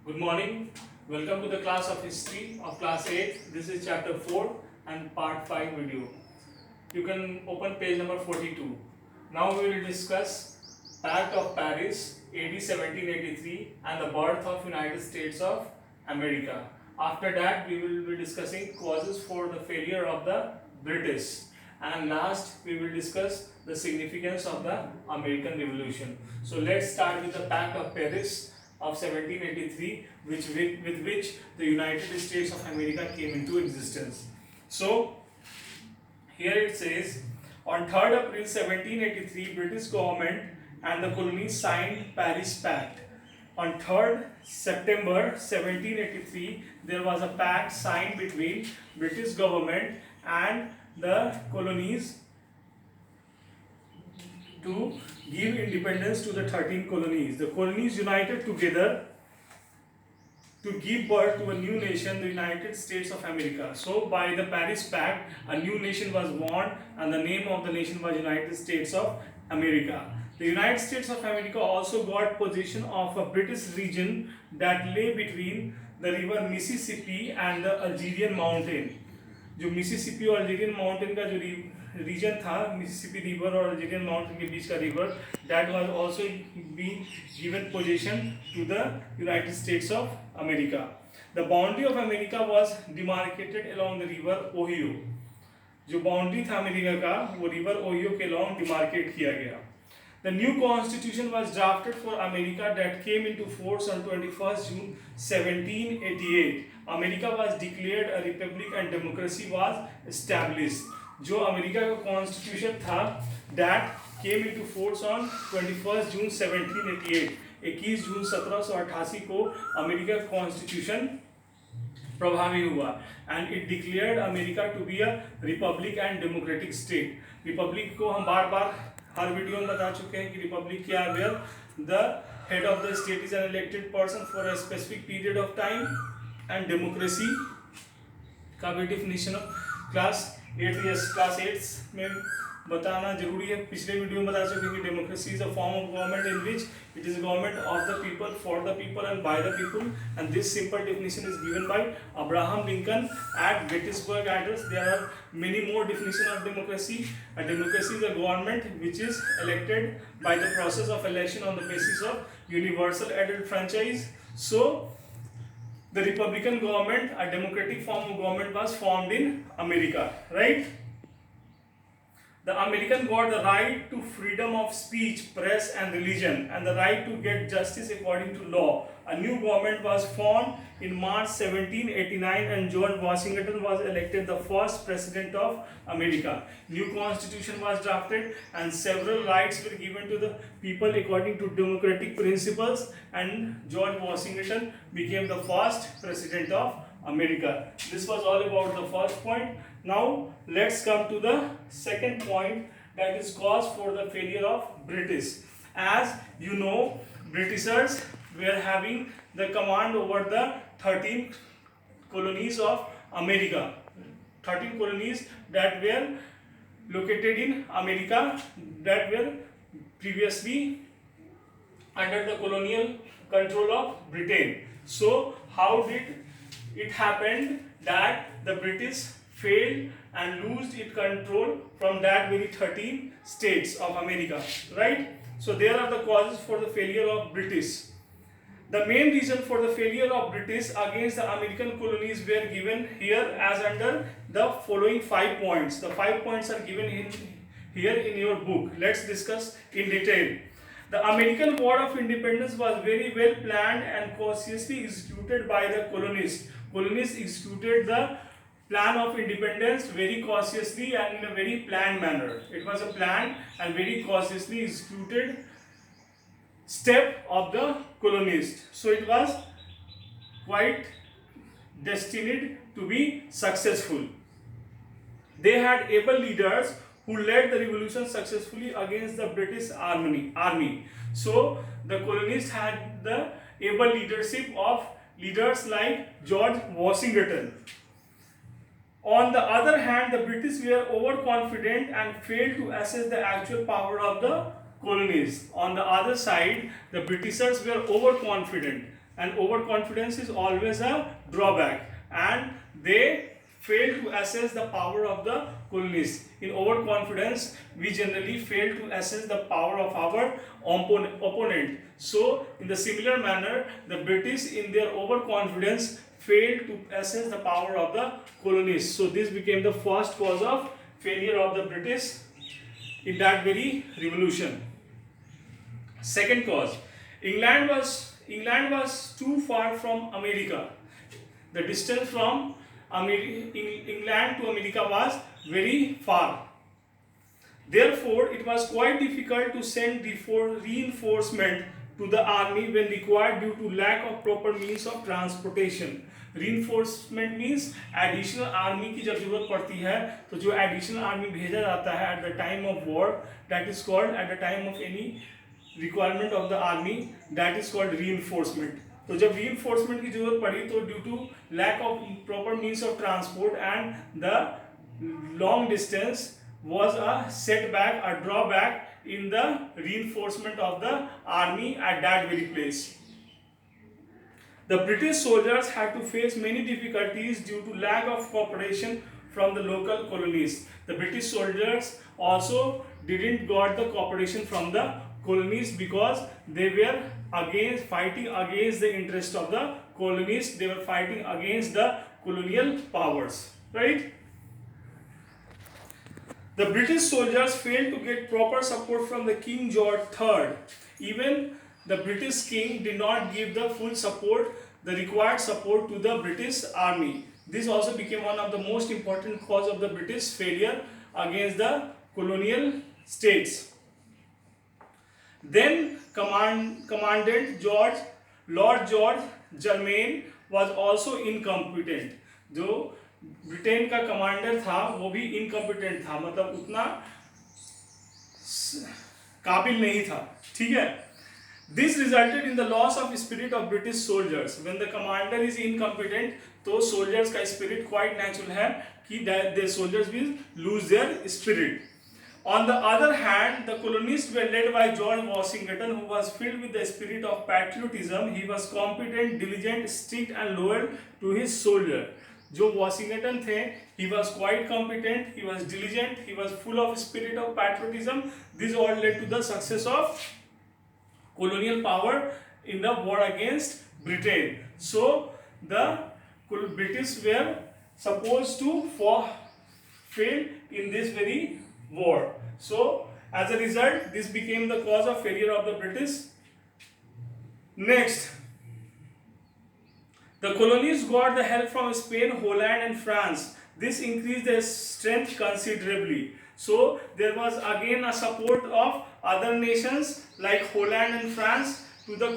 Good morning. Welcome to the class of history of class 8. This is chapter 4 and part 5 video. You can open page number 42. Now we will discuss Pact of Paris AD 1783 and the birth of United States of America. After that we will be discussing causes for the failure of the British, and last we will discuss the significance of the American Revolution. So let's start with the Pact of Paris of 1783, with which the United States of America came into existence. So here it says, on 3rd April 1783, British government and the colonies signed Paris Pact. On 3rd September 1783, there was a pact signed between British government and the colonies to give independence to the 13 colonies. The colonies united together to give birth to a new nation, the United States of America. So by the Paris Pact, a new nation was born, and the name of the nation was United States of America. The United States of America also got possession of a British region that lay between the river Mississippi and the Algerian mountain. जो Mississippi और Algerian mountain का जो region था, Mississippi river और Algerian mountain के बीच का river, that was also being given position to the United States of America. The boundary of America was demarcated along the river Ohio. जो boundary था America का, वो रिवर ओहियो के along demarcate किया गया. The new constitution was drafted for America that came into force on 21st June 1788. America was declared a republic and democracy was established. जो America का constitution था, that came into force on 21st June 1788. 21 जून 1788 को America का constitution प्रभावी हुआ, and it declared America to be a republic and democratic state. Republic को हम बार बार हर video में बता चुके हैं कि रिपब्लिक क्या है. The head of the state is an elected person for a specific period of time, and democracy का भी डिफिनेशन क्लास 8 में बताना जरूरी है. पिछले वीडियो में बता चुके हैं कि democracy is a form of government in which it is a government of the people, for the people and by the people, and this simple definition is given by Abraham Lincoln at Gettysburg Address. There are many more definitions of democracy. A democracy is a government which is elected by the process of election on the basis of universal adult franchise. So the republican government, a democratic form of government, was formed in America, right? The American got the right to freedom of speech, press and religion, and the right to get justice according to law. A new government was formed in March 1789, and George Washington was elected the first president of America. New constitution was drafted, and several rights were given to the people according to democratic principles, and George Washington became the first president of America. This was all about the first point. Now let's come to the second point, that is cause for the failure of British. As you know, Britishers were having the command over the 13 colonies of America. 13 colonies that were located in America, that were previously under the colonial control of Britain. So how did it happen that the British failed and lost its control from that very 13 states of America, right? So there are the causes for the failure of British. The main reason for the failure of British against the American colonies were given here as under the following 5 points. The 5 points are given here in your book. Let's discuss in detail. The American War of Independence was very well planned and cautiously executed by the colonists. Colonists executed the plan of independence very cautiously and in a very planned manner. It was a planned and very cautiously executed step of the colonists. So it was quite destined to be successful. They had able leaders who led the revolution successfully against the British army. So the colonists had the able leadership of leaders like George Washington. On the other hand, the British were overconfident and failed to assess the actual power of the colonies. On the other side, the Britishers were overconfident. and overconfidence is always a drawback, and they fail to assess the power of the colonists. In overconfidence, we generally fail to assess the power of our opponent. So, in the similar manner, the British, in their overconfidence, failed to assess the power of the colonists. So, this became the first cause of failure of the British in that very revolution. Second cause, England was too far from America. The distance from England to America was very far. Therefore, it was quite difficult to send reinforcement to the army when required due to lack of proper means of transportation. Reinforcement means additional army की जब जरूरत पड़ती है तो जो additional army भेजा जाता है at the time of war, that is called at the time of any requirement of the army, that is called reinforcement. तो जब रीइंफोर्समेंट की जरूरत पड़ी तो due to lack of proper means of transport and the long distance was a setback, a drawback in the reinforcement of the army at that very place. The British soldiers had to face many difficulties due to lack of cooperation from the local colonies. The British soldiers also didn't got the cooperation from the colonies because they were fighting against the interest of the colonists. They were fighting against the colonial powers, right? The British soldiers failed to get proper support from the King George III. Even the British king did not give the full support, the required support to the British army. This also became one of the most important cause of the British failure against the colonial states. Then Commandant Lord George Germain was also incompetent. जो Britain का commander था वो भी incompetent था, मतलब उतना काबिल नहीं था, ठीक है. This resulted in the loss of spirit of British soldiers. When the commander is incompetent तो सोल्जर्स का स्पिरिट क्वाइट नेचुरल है कि the soldiers will lose their spirit. On the other hand, the colonists were led by George Washington, who was filled with the spirit of patriotism. He was competent, diligent, strict and loyal to his soldier. जो Washington थे, he was quite competent, he was diligent, he was full of spirit of patriotism. This all led to the success of colonial power in the war against Britain. So the British were supposed to fail in this very war. So as a result, this became the cause of failure of the British. Next, the colonies got the help from Spain, Holland and France. This increased their strength considerably. So there was again a support of other nations like Holland and France to the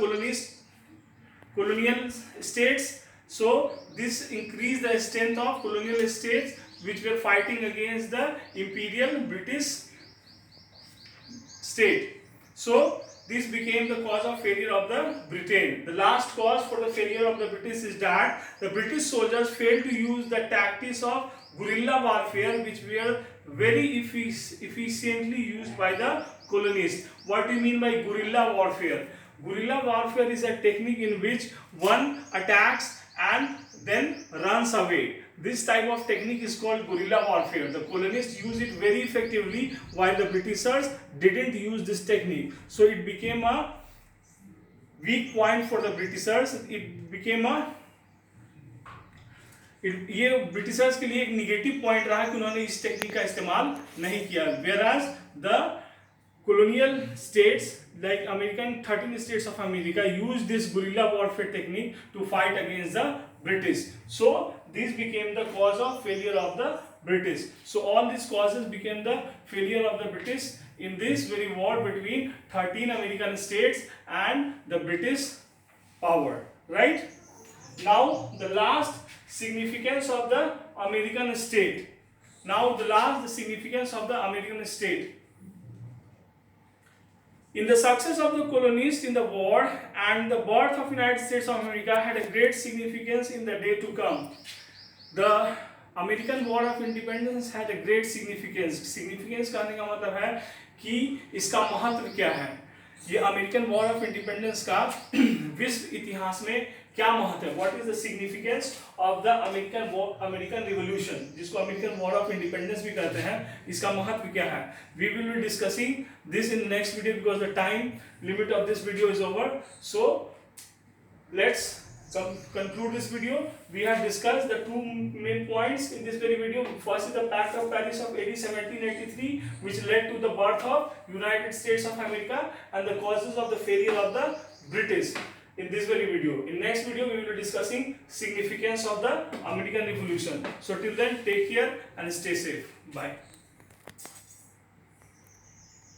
colonial states. So this increased the strength of colonial states which were fighting against the imperial British state. So this became the cause of failure of the Britain. The last cause for the failure of the British is that the British soldiers failed to use the tactics of guerrilla warfare, which were very efficiently used by the colonists. What do you mean by guerrilla warfare? Guerrilla warfare is a technique in which one attacks and then runs away. This type of technique is called guerrilla warfare. The colonists used it very effectively while the Britishers didn't use this technique. So it became a weak point for the Britishers. It became ये Britishers के लिए एक negative point रहा कि उन्होंने इस technique का इस्तेमाल नहीं किया. Whereas the colonial states like American 13 states of America used this guerrilla warfare technique to fight against the British. So this became the cause of failure of the British. So all these causes became the failure of the British in this very war between 13 American states and the British power, right? Now the last significance of the American state. The significance of the American state. In the success of the colonists in the war and the birth of United States of America had a great significance in the day to come. The American War of Independence had a great significance. Significance कहने का मतलब है कि इसका महत्व क्या है. ये अमेरिकन वॉर ऑफ इंडिपेंडेंस का विश्व इतिहास में क्या महत्व है, what is the significance of the American revolution, जिसको अमेरिकन वॉर ऑफ इंडिपेंडेंस भी कहते हैं, इसका महत्व क्या है. We will be discussing this in next video because the time limit of this video is over. So let's conclude this video. We have discussed the two main points in this very video. First is the Pact of Paris of AD 1783, which led to the birth of United States of America and the causes of the failure of the British in this very video. In next video we will be discussing significance of the American Revolution. So till then, take care and stay safe. Bye.